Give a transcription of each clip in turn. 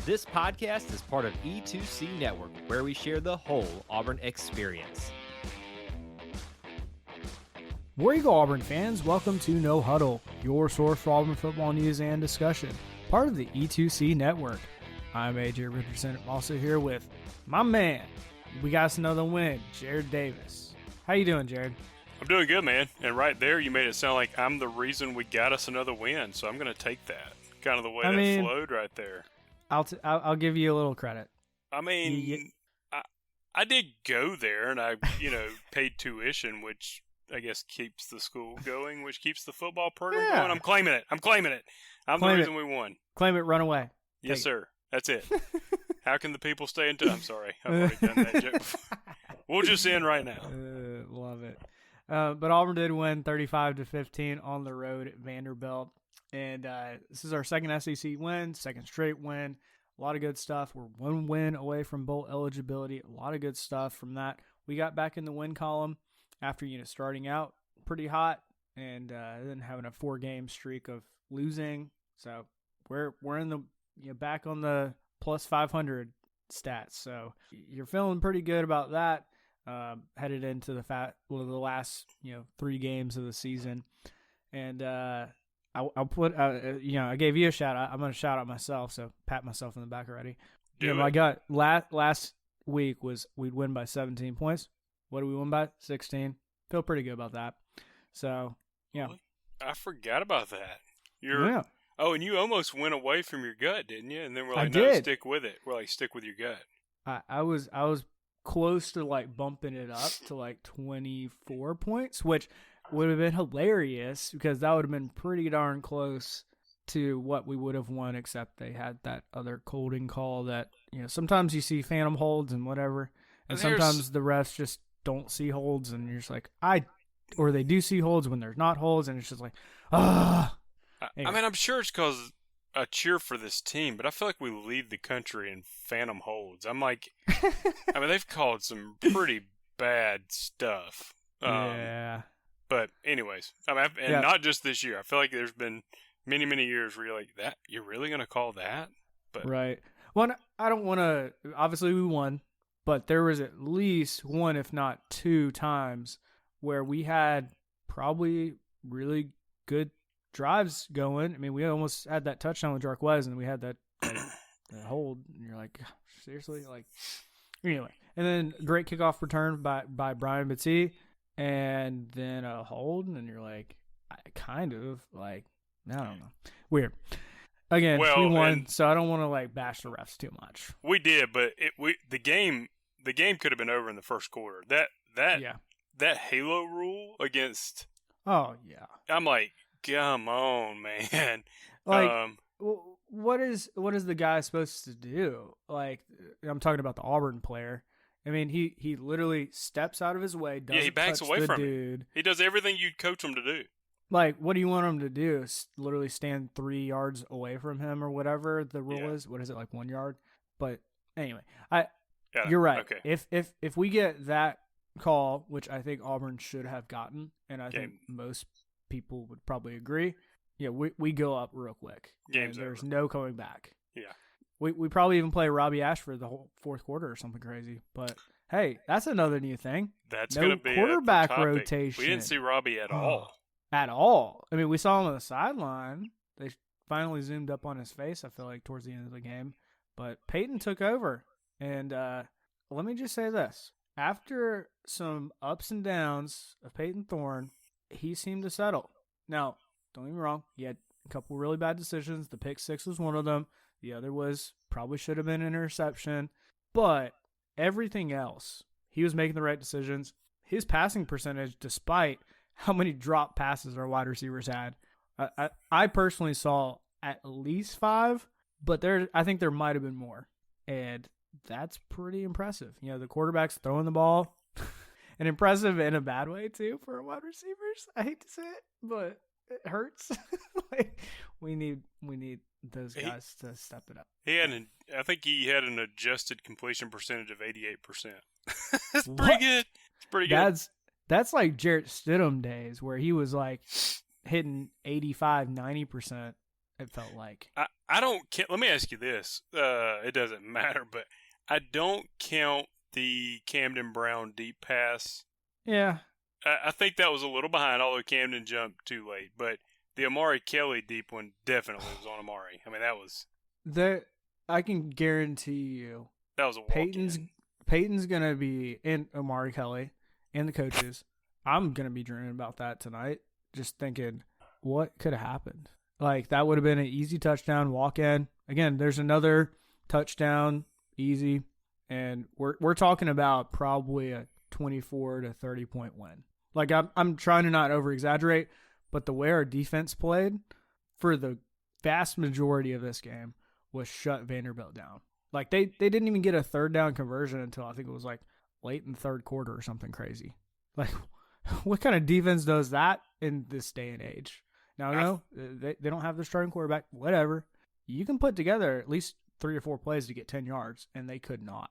This podcast is part of E2C Network, where we share the whole Auburn experience. War Eagle Auburn fans, welcome to No Huddle, your source for Auburn football news and discussion, part of the E2C Network. I'm AJ Richardson. I'm also here with my man. We got us another win, Jared Davis. How you doing, Jared? I'm doing good, man. And right there, you made it sound like I'm the reason we got us another win, so I'm going to take that. Kind of the way that flowed right there. I'll give you a little credit. I mean, I did go there, and I, paid tuition, which I guess keeps the school going, which keeps the football program going. I'm claiming it. I'm the reason we won. Claim it, run away. Yes, sir. That's it. How can the people stay in touch? I'm sorry. I've already done that joke before. We'll just end right now. Love it. But Auburn did win 35-15 on the road at Vanderbilt. And this is our second SEC win, second straight win. A lot of good stuff. We're one win away from bowl eligibility. A lot of good stuff from that. We got back in the win column after starting out pretty hot and then having a 4-game streak of losing. So we're in the back on the plus 500 stats. So you're feeling pretty good about that. Headed into the last 3 games of the season, and I'll put I gave you a shout out. I'm gonna shout out myself, so pat myself in the back already. I got last week was we'd win by 17 points. What did we win by? 16. Feel pretty good about that. So I forgot about that. Oh, and you almost went away from your gut, didn't you? And then we're like, no, stick with it. We're like, stick with your gut. I was close to bumping it up to 24 points, which would have been hilarious because that would have been pretty darn close to what we would have won, except they had that other holding call that, sometimes you see phantom holds and whatever, and sometimes the refs just don't see holds, and you're just like, or they do see holds when there's not holds, and it's just like, Anyway. I mean, I'm sure it's because I cheer for this team, but I feel like we lead the country in phantom holds. I'm like, they've called some pretty bad stuff. Yeah. But anyways, not just this year. I feel like there's been many, many years where you're like, that, you're really going to call that? But right. Well, I don't want to, obviously we won, but there was at least one, if not 2 times where we had probably really good drives going. I mean, we almost had that touchdown with Jarquez, and we had that hold, and you're like, seriously? Anyway. And then great kickoff return by Brian Battie, and then a hold, and you're like, I don't know. Weird. Again, we won, so I don't want to bash the refs too much. We did, but the game could have been over in the first quarter. That halo rule against. Oh yeah. I'm like, come on, man. What is the guy supposed to do? I'm talking about the Auburn player. I mean, he literally steps out of his way. He backs away from dude. He does everything you'd coach him to do. What do you want him to do? Literally stand 3 yards away from him or whatever the rule is. What is it, 1 yard? But anyway, you're right. Okay. If we get that call, which I think Auburn should have gotten, and I think most people would probably agree, we go up real quick. There's no coming back. Yeah. We probably even play Robbie Ashford the whole 4th quarter or something crazy. But hey, that's another new thing. That's going to be quarterback rotation. We didn't see Robbie at all. At all. I mean, we saw him on the sideline. They finally zoomed up on his face, I feel like, towards the end of the game. But Peyton took over. And let me just say this. After some ups and downs of Peyton Thorne, he seemed to settle. Now, don't get me wrong. He had a couple really bad decisions. The pick 6 was one of them. The other was probably should have been an interception. But everything else, he was making the right decisions. His passing percentage, despite how many drop passes our wide receivers had, I personally saw at least 5, but I think there might have been more. And that's pretty impressive. The quarterback's throwing the ball. And impressive in a bad way, too, for wide receivers. I hate to say it, but it hurts. We need those guys to step it up. I think he had an adjusted completion percentage of 88%. That's pretty good. It's pretty good. That's like Jarrett Stidham days where he was hitting 85, 90%. It felt like. I don't let me ask you this. It doesn't matter, but I don't count the Camden Brown deep pass. Yeah. I think that was a little behind, although Camden jumped too late. But the Amari Kelly deep one definitely was on Amari. I mean, that was. I can guarantee you. That was a walk-in. Peyton's going to be in Amari Kelly and the coaches. I'm going to be dreaming about that tonight, just thinking, what could have happened? Like, that would have been an easy touchdown, walk in. Again, there's another touchdown, easy. And we're talking about probably a 24 to 30 point win. Like, I'm trying to not over exaggerate, but the way our defense played for the vast majority of this game was shut Vanderbilt down. Like, they didn't even get a third down conversion until I think it was like late in the third quarter or something crazy. Like, what kind of defense does that in this day and age? Now, no, they don't have the starting quarterback, whatever. You can put together at least 3 or 4 plays to get 10 yards, and they could not.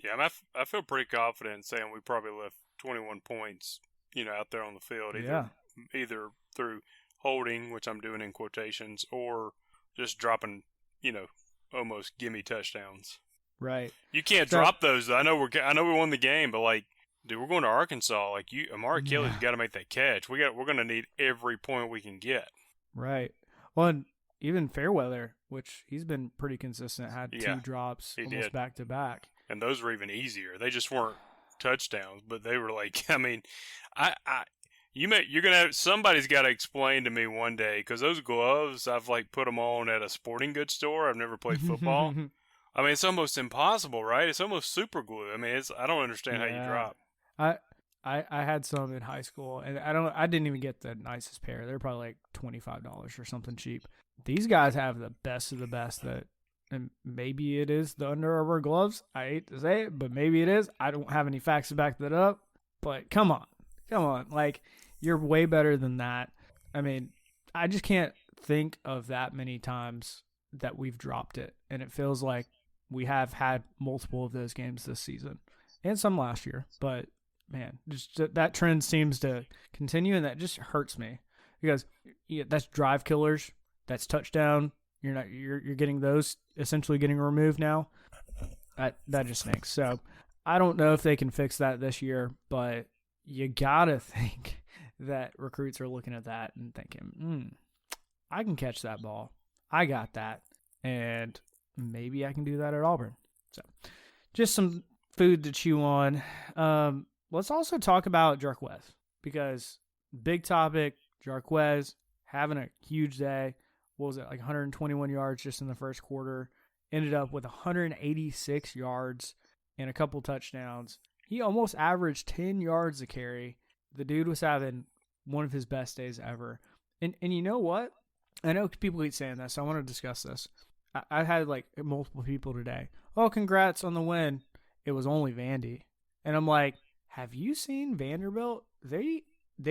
Yeah, I feel pretty confident in saying we probably left 21 points, out there on the field, either through holding, which I'm doing in quotations, or just dropping, almost gimme touchdowns. Right. You can't drop those. I know we won the game, but like, dude, we're going to Arkansas. Like, Amari Kelly's got to make that catch. We're going to need every point we can get. Right. Well, and even Fairweather, which he's been pretty consistent, had 2 drops almost back to back. And those were even easier. They just weren't touchdowns, but they were like, I mean, you're gonna have, somebody's got to explain to me one day, because those gloves, I've like put them on at a sporting goods store. I've never played football. I mean, it's almost impossible, right? It's almost super glue. I mean, I don't understand how you drop. I had some in high school, and I didn't even get the nicest pair. They're probably like $25 or something cheap. These guys have the best of the best and maybe it is the Under Armour gloves. I hate to say it, but maybe it is. I don't have any facts to back that up. But come on. Like, you're way better than that. I mean, I just can't think of that many times that we've dropped it. And it feels like we have had multiple of those games this season and some last year. But, man, just that trend seems to continue, and that just hurts me. Because that's drive killers. That's touchdown. You're getting those essentially getting removed now. That just stinks. So I don't know if they can fix that this year, but you gotta think that recruits are looking at that and thinking, I can catch that ball. I got that, and maybe I can do that at Auburn. So just some food to chew on. Let's also talk about Jarquez, because big topic. Jarquez having a huge day. What was it, like 121 yards just in the first quarter? Ended up with 186 yards and a couple touchdowns. He almost averaged 10 yards a carry. The dude was having one of his best days ever. And you know what? I know people keep saying this, so I want to discuss this. I had like multiple people today. Oh, congrats on the win. It was only Vandy. And I'm like, have you seen Vanderbilt? They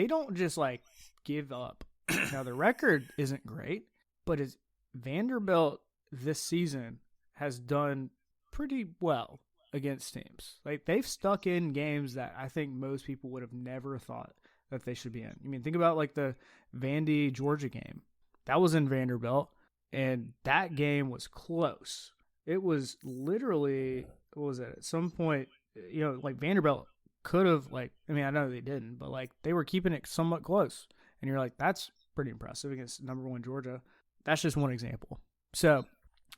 don't just like give up. Now, the record isn't great, but Vanderbilt this season has done pretty well against teams. Like, they've stuck in games that I think most people would have never thought that they should be in. I mean, think about like the Vandy Georgia game. That was in Vanderbilt, and that game was close. It was literally, what was it? At some point, like Vanderbilt could have, like, I mean, I know they didn't, but like they were keeping it somewhat close. And you're like, that's pretty impressive against number 1 Georgia. That's just one example. So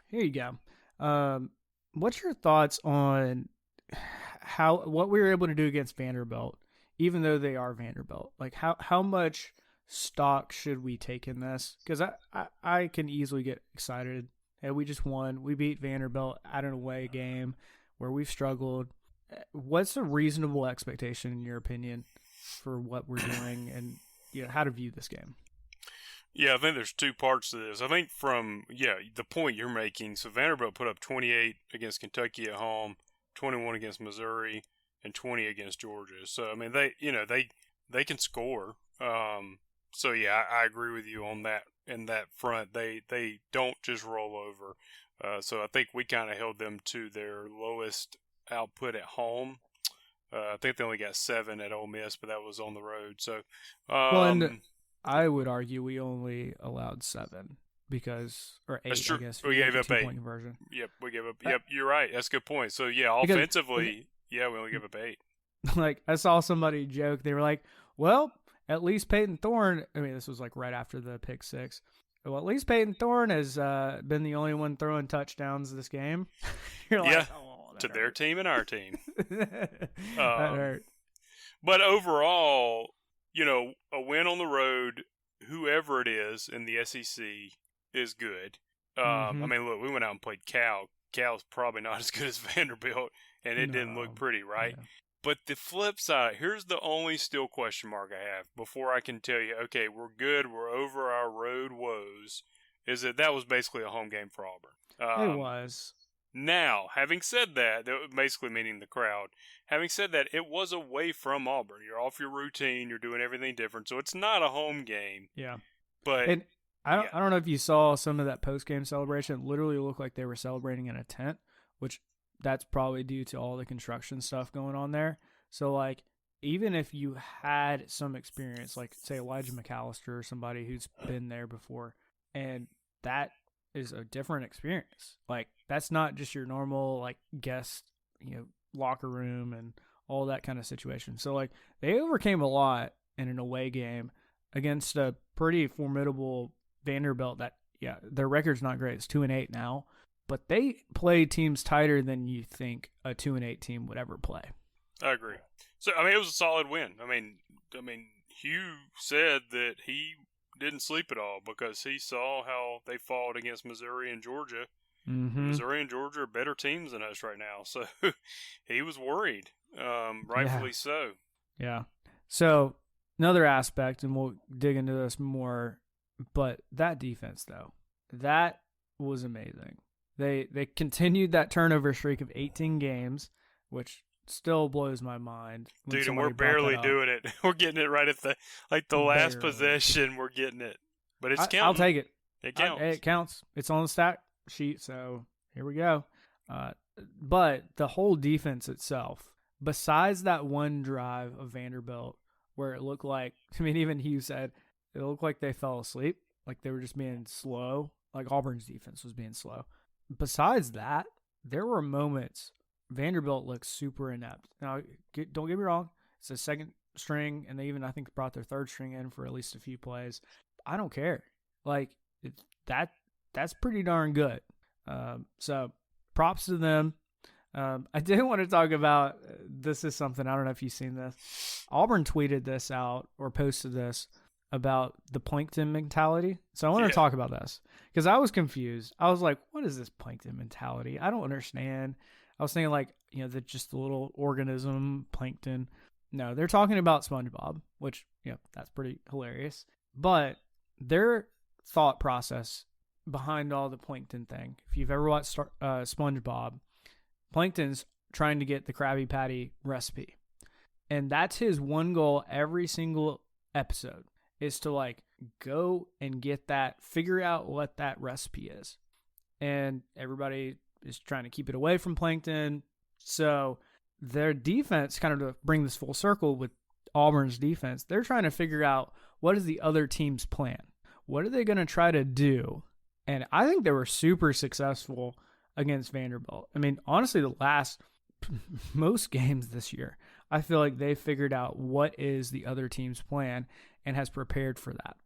here you go. What's your thoughts on what we were able to do against Vanderbilt, even though they are Vanderbilt? Like, how much stock should we take in this? Because I can easily get excited. Hey, we just won. We beat Vanderbilt at an away game where we've struggled. What's a reasonable expectation, in your opinion, for what we're doing and how to view this game? Yeah, I think there's 2 parts to this. I think the point you're making, so Vanderbilt put up 28 against Kentucky at home, 21 against Missouri, and 20 against Georgia. So, I mean, they can score. So, yeah, I agree with you on that. In that front, they don't just roll over. So I think we kind of held them to their lowest output at home. I think they only got 7 at Ole Miss, but that was on the road. So, and I would argue we only allowed 7 or 8, That's true. I guess. We gave up 8. Point conversion. Yep, we gave up. Yep, you're right. That's a good point. So yeah, offensively, we only gave up 8. Like, I saw somebody joke. They were like, "Well, at least Peyton Thorne." I mean, this was like right after the pick 6. Well, at least Peyton Thorne has been the only one throwing touchdowns this game. You're like, yeah, to their team and our team. That hurt. But overall, a win on the road, whoever it is in the SEC, is good. I mean, look, we went out and played Cal. Cal's probably not as good as Vanderbilt, and it didn't look pretty, right? Yeah. But the flip side, here's the only still question mark I have before I can tell you, okay, we're good, we're over our road woes, is that was basically a home game for Auburn. It was. Now, having said that, basically meaning the crowd, having said that, it was away from Auburn. You're off your routine, you're doing everything different, so it's not a home game. Yeah. But I don't know if you saw some of that post-game celebration. It literally looked like they were celebrating in a tent, which that's probably due to all the construction stuff going on there. So, like, even if you had some experience, like, say, Elijah McAllister or somebody who's been there before, and that is a different experience. Like, that's not just your normal, like, guest, locker room and all that kind of situation. So, like, they overcame a lot in an away game against a pretty formidable Vanderbilt that, yeah, their record's not great. It's 2-8 now. But they play teams tighter than you think a 2-8 team would ever play. I agree. So, I mean, it was a solid win. I mean, Hugh said that he didn't sleep at all because he saw how they fought against Missouri and Georgia. Mm-hmm. Missouri and Georgia are better teams than us right now. So he was worried, rightfully so. Yeah. So another aspect, and we'll dig into this more, but that defense, though, that was amazing. They continued that turnover streak of 18 games, which still blows my mind. Dude, and we're barely doing it. We're getting it right at the last possession. We're getting it, but it's counting. I'll take it. It counts. It counts. It's on the stat sheet, so here we go. But the whole defense itself, besides that one drive of Vanderbilt where it looked like, I mean, even Hugh said it looked like they fell asleep, like they were just being slow, like Auburn's defense was being slow. Besides that, there were moments Vanderbilt looked super inept. Now, don't get me wrong. It's a second string, and they even, I think, brought their third string in for at least a few plays. I don't care. Like, that's pretty darn good. So, props to them. I did want to talk about, this is something, I don't know if you've seen this. Auburn tweeted this out or posted this about the plankton mentality. So I want to talk about this because I was confused. I was like, what is this plankton mentality? I don't understand. I was thinking like, just the little organism, plankton. No, they're talking about SpongeBob, which, that's pretty hilarious. But their thought process behind all the plankton thing, if you've ever watched SpongeBob, Plankton's trying to get the Krabby Patty recipe. And that's his one goal every single episode, is to like go and get that, figure out what that recipe is. And everybody is trying to keep it away from Plankton. So their defense, kind of to bring this full circle with Auburn's defense, they're trying to figure out what is the other team's plan. What are they going to try to do? And I think they were super successful against Vanderbilt. I mean, honestly, the last most games this year, I feel like they figured out what is the other team's plan and has prepared for that.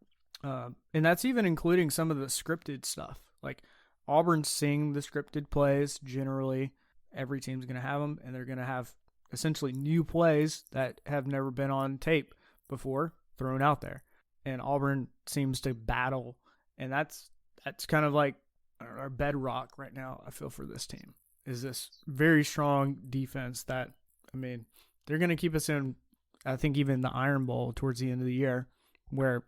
And that's even including some of the scripted stuff. Like Auburn's seeing the scripted plays generally. Every team's going to have them, and they're going to have essentially new plays that have never been on tape before thrown out there. And Auburn seems to battle, and that's kind of like our bedrock right now, I feel, for this team, is this very strong defense that, I mean, they're going to keep us in, I think, even the Iron Bowl towards the end of the year, where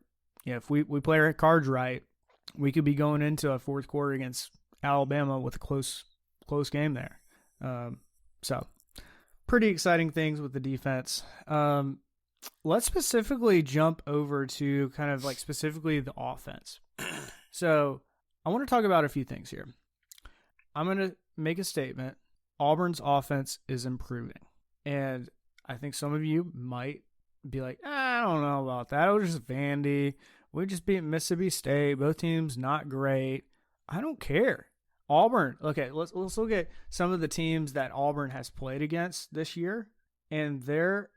if we play our cards right, we could be going into a fourth quarter against Alabama with a close game there. So pretty exciting things with the defense. Let's specifically jump over to kind of like specifically the offense. So I want to talk about a few things here. I'm going to make a statement. Auburn's offense is improving. And I think some of you might be like, I don't know about that. It was just Vandy. We just beat Mississippi State. Both teams not great. I don't care. Auburn. Okay, let's look at some of the teams that Auburn has played against this year, and the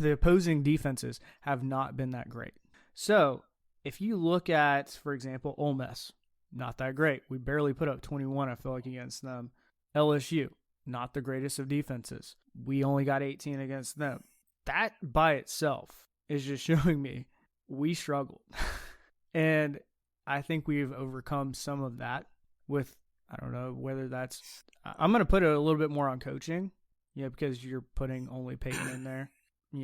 opposing defenses have not been that great. So if you look at, for example, Ole Miss, not that great. We barely put up 21, I feel like, against them. LSU, not the greatest of defenses. We only got 18 against them. That by itself is just showing me we struggled. And I think we've overcome some of that with, I don't know whether that's, I'm going to put it a little bit more on coaching, because you're putting only Peyton in there,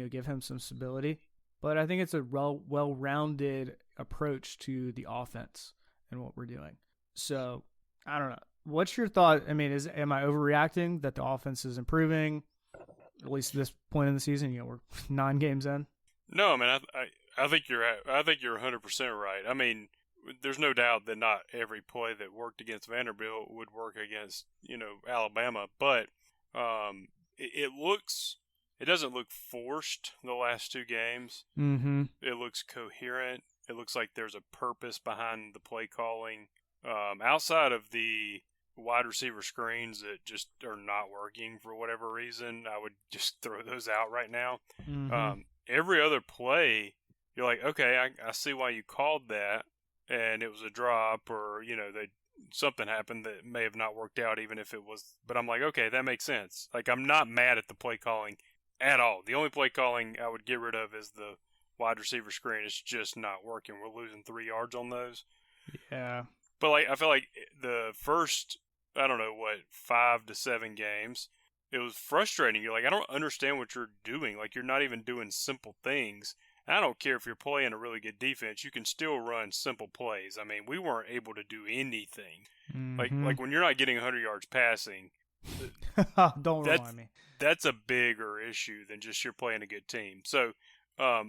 give him some stability. But I think it's a well-rounded approach to the offense and what we're doing. So I don't know. What's your thought? I mean, am I overreacting that the offense is improving, at least at this point in the season? We're 9 games in. No, I mean, I think you're 100% right. I mean, there's no doubt that not every play that worked against Vanderbilt would work against Alabama, but it doesn't look forced the last 2 games. Mm-hmm. It looks coherent. It looks like there's a purpose behind the play calling. Outside of the wide receiver screens that just are not working for whatever reason, I would just throw those out right now. Mm-hmm. Every other play, you're like, okay, I see why you called that, and it was a drop, or something happened that may have not worked out, even if it was. But I'm like, okay, that makes sense. Like, I'm not mad at the play calling at all. The only play calling I would get rid of is the wide receiver screen. It's just not working. We're losing 3 yards on those. Yeah. But I feel like the first, 5 to 7 games, it was frustrating. You're like, I don't understand what you're doing. Like, you're not even doing simple things. And I don't care if you're playing a really good defense. You can still run simple plays. I mean, we weren't able to do anything. Mm-hmm. Like when you're not getting 100 yards passing, don't remind me. That's a bigger issue than just you're playing a good team. So, I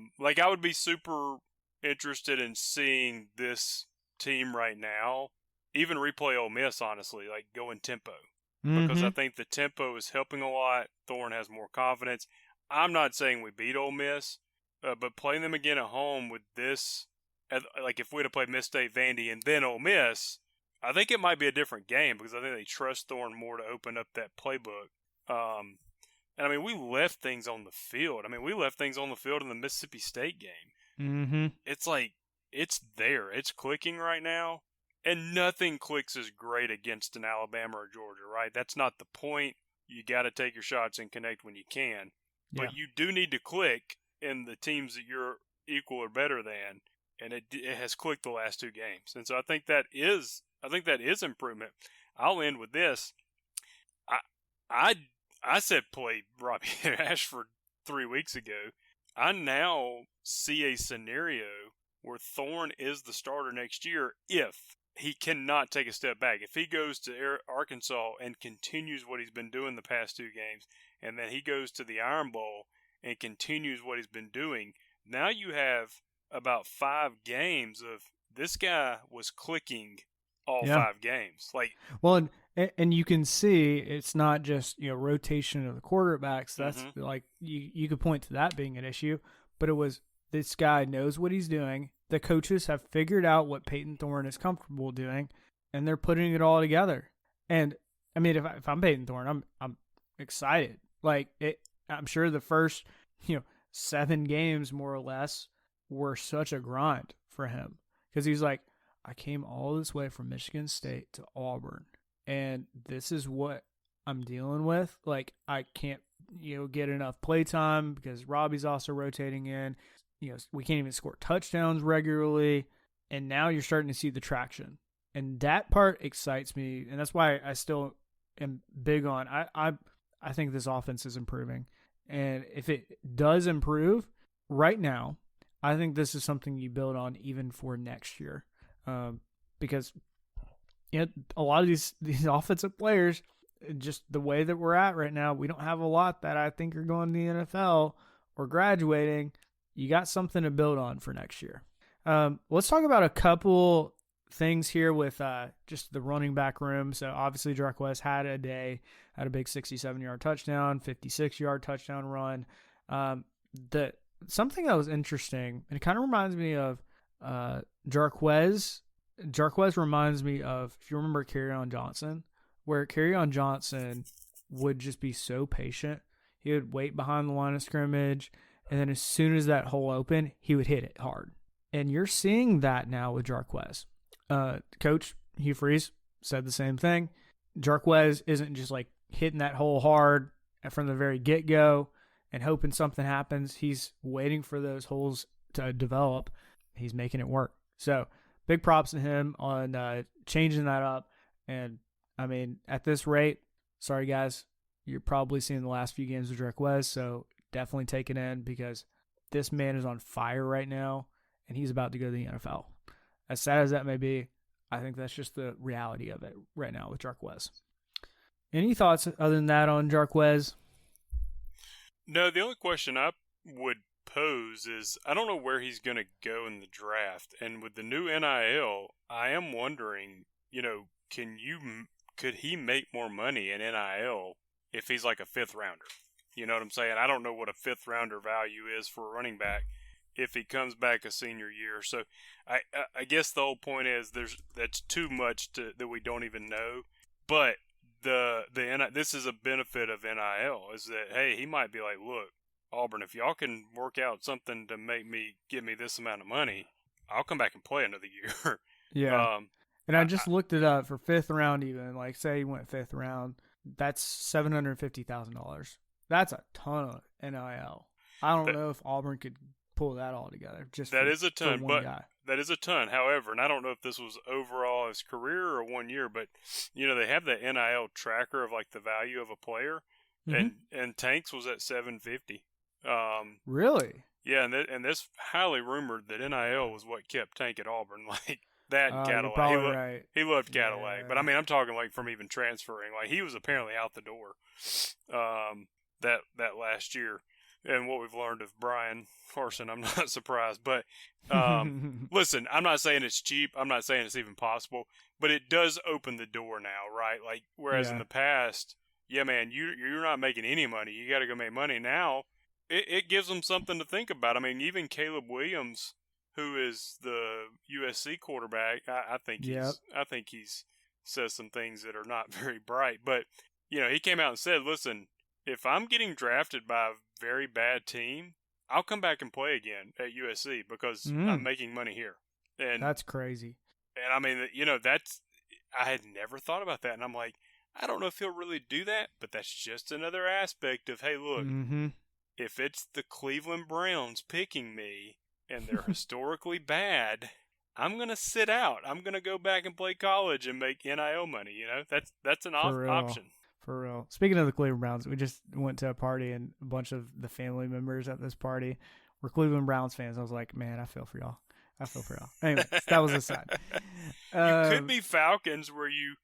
would be super interested in seeing this team right now, even replay Ole Miss, honestly, like go in tempo. Because I think the tempo is helping a lot. Thorne has more confidence. I'm not saying we beat Ole Miss, but playing them again at home with this, like if we'd have played Miss State, Vandy, and then Ole Miss, I think it might be a different game because I think they trust Thorne more to open up that playbook. And I mean, we left things on the field. I mean, we left things on the field in the Mississippi State game. Mm-hmm. It's like, it's there. It's clicking right now. And nothing clicks as great against an Alabama or Georgia, right? That's not the point. You got to take your shots and connect when you can. But you do need to click in the teams that you're equal or better than. And it has clicked the last 2 games. And so I think that is improvement. I'll end with this. I said play Robbie Ashford 3 weeks ago. I now see a scenario where Thorne is the starter next year if he cannot take a step back. If he goes to Arkansas and continues what he's been doing the past 2 games, and then he goes to the Iron Bowl and continues what he's been doing, now you have about 5 games of this guy was clicking all 5 games. Well, and you can see it's not just rotation of the quarterbacks. That's like you could point to that being an issue, but it was this guy knows what he's doing. The coaches have figured out what Peyton Thorne is comfortable doing, and they're putting it all together. And I mean, if I'm Peyton Thorne, I'm excited. I'm sure the first 7 games more or less were such a grind for him because he's like, I came all this way from Michigan State to Auburn, and this is what I'm dealing with. Like, I can't get enough play time because Robbie's also rotating in. We can't even score touchdowns regularly, and now you're starting to see the traction, and that part excites me, and that's why I still am big on. I think this offense is improving, and if it does improve right now, I think this is something you build on even for next year, because a lot of these offensive players, just the way that we're at right now, we don't have a lot that I think are going to the NFL or graduating. You got something to build on for next year. Let's talk about a couple things here with just the running back room. So obviously Jarek West had a big 67-yard touchdown, 56-yard touchdown run. Something that was interesting, and it kind of reminds me of Jarquez reminds me of, if you remember Kerryon Johnson, where Kerryon Johnson would just be so patient. He would wait behind the line of scrimmage, and then as soon as that hole opened, he would hit it hard. And you're seeing that now with Jarquez. Coach Hugh Freeze said the same thing. Jarquez isn't just like hitting that hole hard from the very get-go and hoping something happens. He's waiting for those holes to develop. He's making it work. So big props to him on changing that up. And, I mean, at this rate, sorry, guys, you're probably seeing the last few games of Jarquez, so definitely take it in because this man is on fire right now, and he's about to go to the NFL. As sad as that may be, I think that's just the reality of it right now with Jarquez. Any thoughts other than that on Jarquez? No, the only question I would pose is I don't know where he's going to go in the draft. And with the new NIL, I am wondering, could he make more money in NIL if he's like a fifth rounder? You know what I'm saying? I don't know what a fifth rounder value is for a running back if he comes back a senior year. So I guess the whole point is that's too much that we don't even know. But this is a benefit of NIL is that, hey, he might be like, look, Auburn, if y'all can work out something to give me this amount of money, I'll come back and play another year. Yeah. And I just looked it up for fifth round even. Like, say he went fifth round, that's $750,000. That's a ton of NIL. I don't know if Auburn could pull that all together. That is a ton. However, and I don't know if this was overall his career or 1 year, but they have the NIL tracker of like the value of a player, and Tank's was at $750. Really? Yeah, and this highly rumored that NIL was what kept Tank at Auburn, like that and Cadillac. You're probably right. He loved Cadillac, Yeah. but I mean, I'm talking like from even transferring. Like he was apparently out the door that last year. And what we've learned of Brian Carson, I'm not surprised. But listen, I'm not saying it's cheap. I'm not saying it's even possible. But it does open the door now, right? Like whereas in the past, yeah, man, you're not making any money. You got to go make money now. It gives them something to think about. I mean, even Caleb Williams, who is the USC quarterback, I think he's says some things that are not very bright. But he came out and said, "Listen, if I'm getting drafted by a very bad team, I'll come back and play again at USC because I'm making money here." And that's crazy. And I mean, I had never thought about that. And I'm like, I don't know if he'll really do that, but that's just another aspect of, hey, look, if it's the Cleveland Browns picking me and they're historically bad, I'm going to sit out. I'm going to go back and play college and make NIL money. That's an option. For real. Speaking of the Cleveland Browns, we just went to a party and a bunch of the family members at this party were Cleveland Browns fans. I was like, man, I feel for y'all. Anyway, that was aside. You could be Falcons where you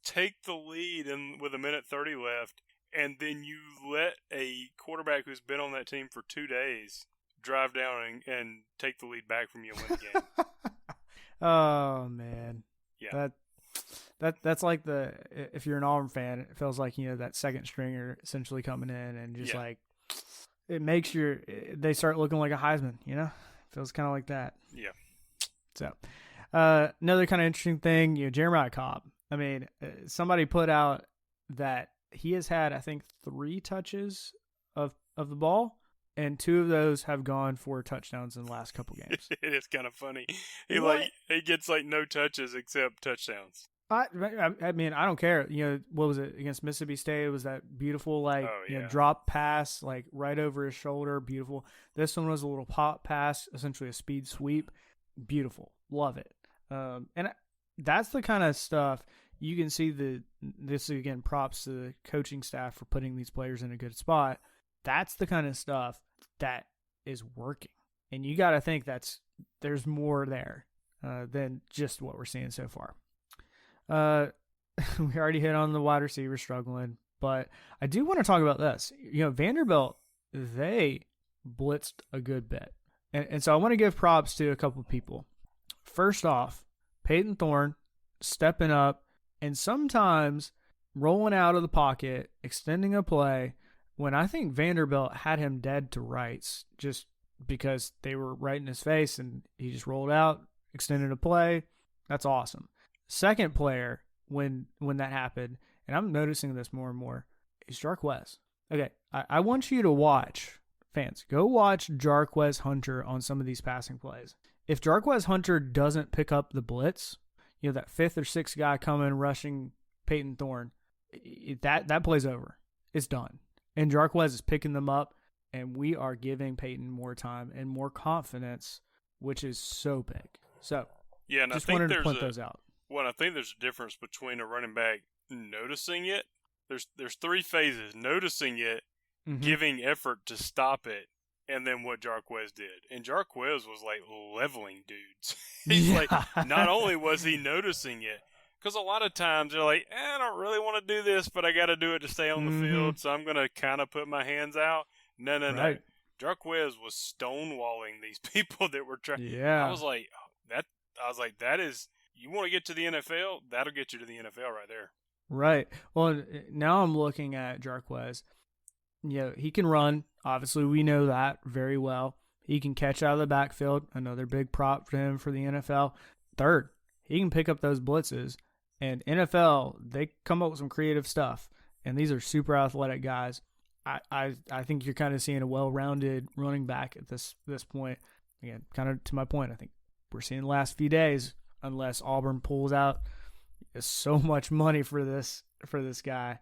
take the lead with 1:30 left, and then you let a quarterback who's been on that team for 2 days drive down and take the lead back from you and win the game. Oh, man. Yeah. That's like if you're an Auburn fan, it feels like, that second stringer essentially coming in and just like, it makes they start looking like a Heisman, Feels kind of like that. Yeah. So, another kind of interesting thing, Jeremiah Cobb. I mean, somebody put out that he has had, I think, 3 touches of the ball, and 2 of those have gone for touchdowns in the last couple games. It is kind of funny. He gets like no touches except touchdowns. I mean, I don't care. What was it against Mississippi State? It was that beautiful, drop pass, like right over his shoulder. Beautiful. This one was a little pop pass, essentially a speed sweep. Beautiful. Love it. And that's the kind of stuff you can see this again, props to the coaching staff for putting these players in a good spot. That's the kind of stuff that is working. And you got to think there's more there than just what we're seeing so far. We already hit on the wide receiver struggling, but I do want to talk about this. Vanderbilt, they blitzed a good bit. And so I want to give props to a couple of people. First off, Peyton Thorne stepping up and sometimes rolling out of the pocket, extending a play when I think Vanderbilt had him dead to rights, just because they were right in his face and he just rolled out, extended a play. That's awesome. Second player, when that happened, and I'm noticing this more and more, is Jarquez. Okay, I want you to watch, fans, go watch Jarquez Hunter on some of these passing plays. If Jarquez Hunter doesn't pick up the blitz, that fifth or sixth guy coming rushing Peyton Thorne, that play's over. It's done. And Jarquez is picking them up, and we are giving Peyton more time and more confidence, which is so big. So, yeah, and just I think wanted to point those out. Well, I think there's a difference between a running back noticing it. There's three phases: noticing it, giving effort to stop it, and then what Jarquez did. And Jarquez was like leveling dudes. He's like, not only was he noticing it, because a lot of times they're like, I don't really want to do this, but I got to do it to stay on the field, so I'm going to kind of put my hands out. No. Jarquez was stonewalling these people that were trying. Yeah. I was like, that is, you want to get to the NFL? That'll get you to the NFL right there. Right. Well, now I'm looking at Jarquez. He can run. Obviously, we know that very well. He can catch out of the backfield. Another big prop for him for the NFL. Third, he can pick up those blitzes. And NFL, they come up with some creative stuff. And these are super athletic guys. I think you're kind of seeing a well-rounded running back at this point. Again, kind of to my point, I think we're seeing the last few days, unless Auburn pulls out so much money for this guy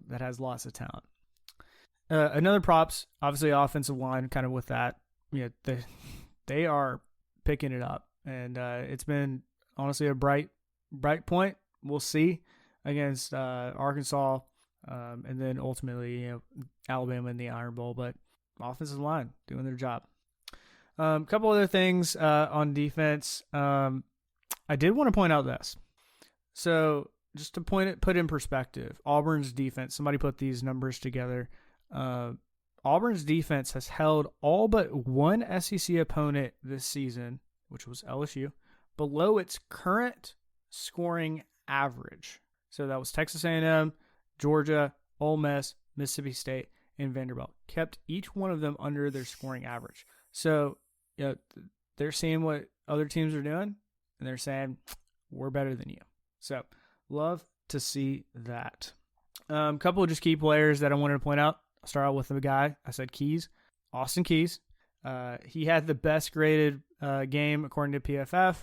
that has lots of talent. Another props, obviously offensive line, kind of with that. They are picking it up, and it's been honestly a bright point. We'll see against Arkansas, and then ultimately Alabama in the Iron Bowl. But offensive line doing their job. A couple other things on defense. I did want to point out this. So just to put in perspective, Auburn's defense. Somebody put these numbers together. Auburn's defense has held all but one SEC opponent this season, which was LSU, below its current scoring average. So that was Texas A&M, Georgia, Ole Miss, Mississippi State, and Vanderbilt. Kept each one of them under their scoring average. So they're seeing what other teams are doing, and they're saying, we're better than you. So love to see that. A couple of just key players that I wanted to point out. I'll start out with the guy. I said Keys. Austin Keys. He had the best graded game according to PFF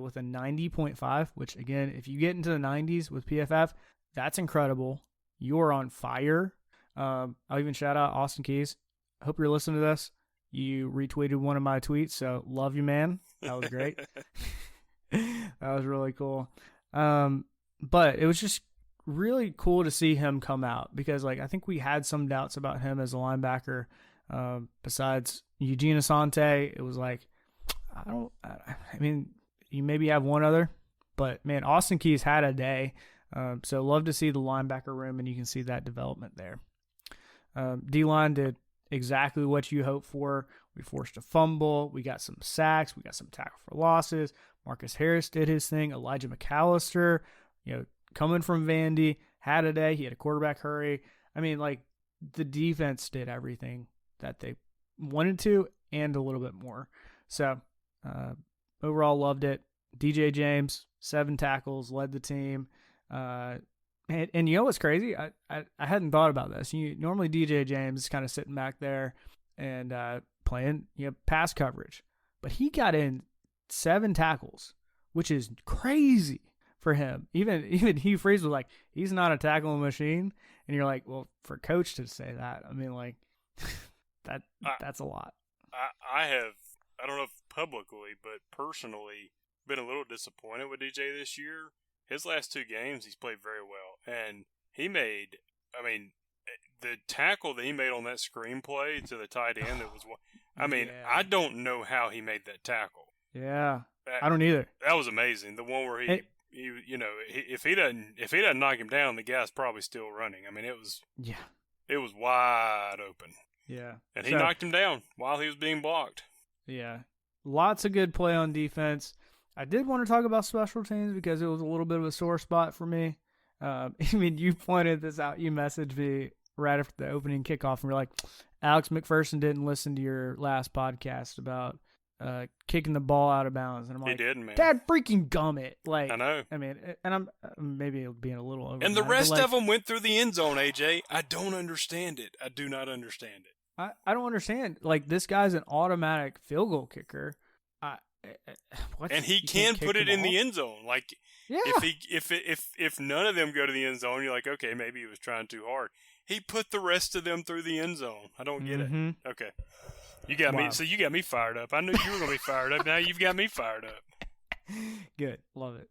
with a 90.5, which, again, if you get into the 90s with PFF, that's incredible. You're on fire. I'll even shout out Austin Keys. I hope you're listening to this. You retweeted one of my tweets, so love you, man. That was great. That was really cool. But it was just really cool to see him come out because, I think we had some doubts about him as a linebacker. Besides Eugene Asante, it was you maybe have one other, but man, Austin Keys had a day. So love to see the linebacker room, and you can see that development there. D-line did exactly what you hope for. We forced a fumble. We got some sacks. We got some tackle for losses. Marcus Harris did his thing. Elijah McAllister, coming from Vandy, had a day. He had a quarterback hurry. The defense did everything that they wanted to and a little bit more. So overall, loved it. DJ James, 7 tackles, led the team. And you know what's crazy? I hadn't thought about this. Normally DJ James is kind of sitting back there and playing pass coverage, but he got in 7 tackles, which is crazy for him. Even Hugh Freeze was like, he's not a tackling machine, and you're like, well, for coach to say that, that's a lot. I don't know if publicly, but personally, been a little disappointed with DJ this year. His last 2 games, he's played very well. And he made, the tackle that he made on that screenplay to the tight end, that was, I don't know how he made that tackle. Yeah, I don't either. That was amazing. The one where if he doesn't knock him down, the guy's probably still running. It was wide open. Yeah. And he knocked him down while he was being blocked. Yeah. Lots of good play on defense. I did want to talk about special teams because it was a little bit of a sore spot for me. You pointed this out. You messaged me right after the opening kickoff and we're like, Alex McPherson didn't listen to your last podcast about kicking the ball out of bounds, and I'm like, he didn't, man. Dad, freaking gum it! Like, I know. I mean, and I'm maybe being a little over. And the rest of them went through the end zone. AJ, I don't understand it. I do not understand it. I don't understand. Like, this guy's an automatic field goal kicker. And he can put it in the end zone. Like, yeah. if none of them go to the end zone, you're like, okay, maybe he was trying too hard. He put the rest of them through the end zone. I don't get it. Okay. You got me. So you got me fired up. I knew you were going to be fired up. Now you've got me fired up. Good. Love it.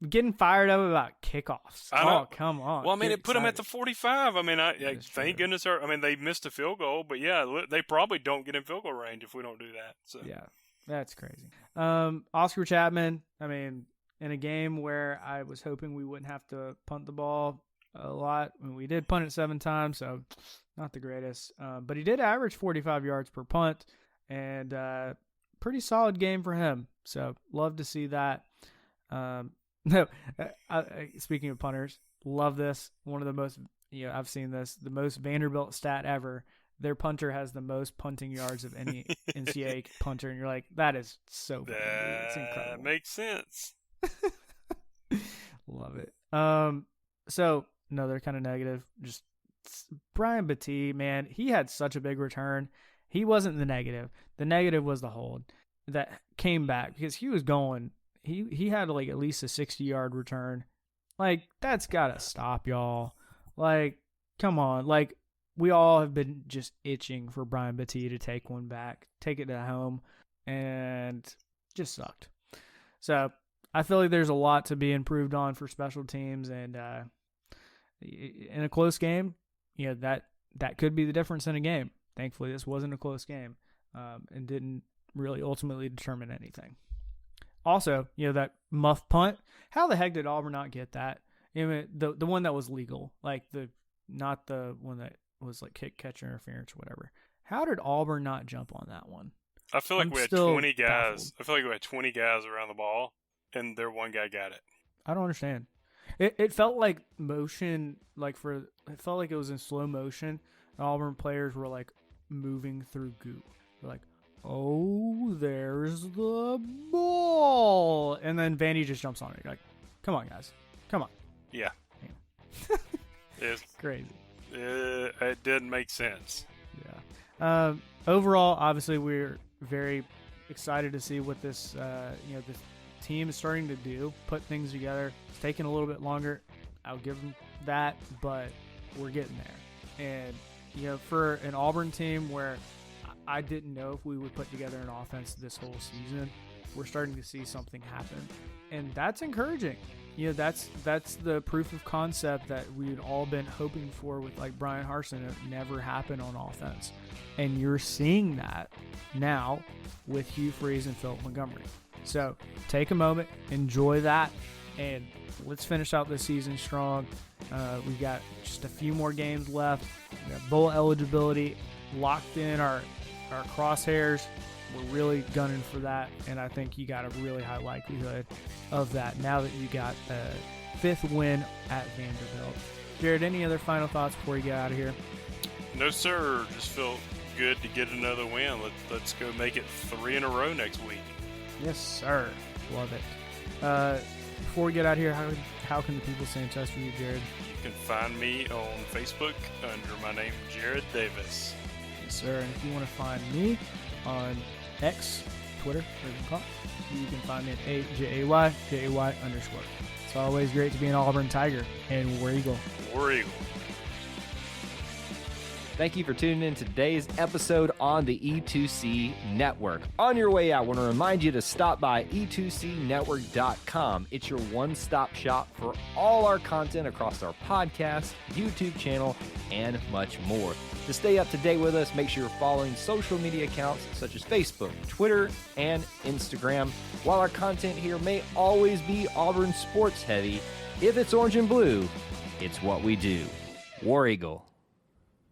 Getting fired up about kickoffs. Oh, come on. Well, I mean, it put them at the 45. I mean, thank goodness. I mean, they missed a field goal, but yeah, they probably don't get in field goal range if we don't do that. So yeah, that's crazy. Oscar Chapman, I mean, in a game where I was hoping we wouldn't have to punt the ball a lot, I mean, we did punt it 7 times, so not the greatest. But he did average 45 yards per punt, and pretty solid game for him. So love to see that. Speaking of punters, love this. One of the most, I've seen this, the most Vanderbilt stat ever. Their punter has the most punting yards of any NCAA punter, and you're like, that is so bad. It's incredible. That makes sense. Love it. So another kind of negative, just Brian Battie, man, he had such a big return. He wasn't the negative. The negative was the hold that came back because he was going. He had like at least a 60-yard return. Like, that's gotta stop, y'all. Like, come on. Like, we all have been just itching for Brian Battie to take one back, take it to home, and just sucked. So I feel like there's a lot to be improved on for special teams, and in a close game, that could be the difference in a game. Thankfully, this wasn't a close game, and didn't really ultimately determine anything. Also, that muff punt. How the heck did Auburn not get that? The one that was legal, like not the one that was like kick, catch, interference, whatever. How did Auburn not jump on that one? I feel like we had 20 guys. Baffled. I feel like we had 20 guys around the ball, and their one guy got it. I don't understand. It felt like motion, it felt like it was in slow motion. The Auburn players were like moving through goo. They're like, oh, there's the ball. And then Vandy just jumps on it. You're like, come on, guys. Come on. Yeah. It's crazy. It didn't make sense. Yeah. Overall, obviously, we're very excited to see what this, this team is starting to do, put things together. It's taking a little bit longer. I'll give them that, but we're getting there. And, for an Auburn team where I didn't know if we would put together an offense this whole season, we're starting to see something happen. And that's encouraging. That's the proof of concept that we'd all been hoping for with like Brian Harsin. It never happened on offense. And you're seeing that now with Hugh Freeze and Philip Montgomery. So take a moment, enjoy that, and let's finish out this season strong. We've got just a few more games left. We got bowl eligibility locked in our crosshairs. We're really gunning for that, and I think you got a really high likelihood of that now that you got the 5th win at Vanderbilt. Jared, any other final thoughts before you get out of here? No, sir. Just feel good to get another win. Let's go make it 3 in a row next week. Yes, sir. Love it. Before we get out of here, how can the people stay in touch with you, Jared? You can find me on Facebook under my name, Jared Davis. Yes, sir. And if you want to find me on X, Twitter, you can find me at AJAY_. It's always great to be an Auburn Tiger, and War Eagle. War Eagle. Thank you for tuning in to today's episode on the E2C Network. On your way out, I want to remind you to stop by e2cnetwork.com. It's your one-stop shop for all our content across our podcast, YouTube channel, and much more. To stay up to date with us, make sure you're following social media accounts such as Facebook, Twitter, and Instagram. While our content here may always be Auburn sports heavy, if it's orange and blue, it's what we do. War Eagle.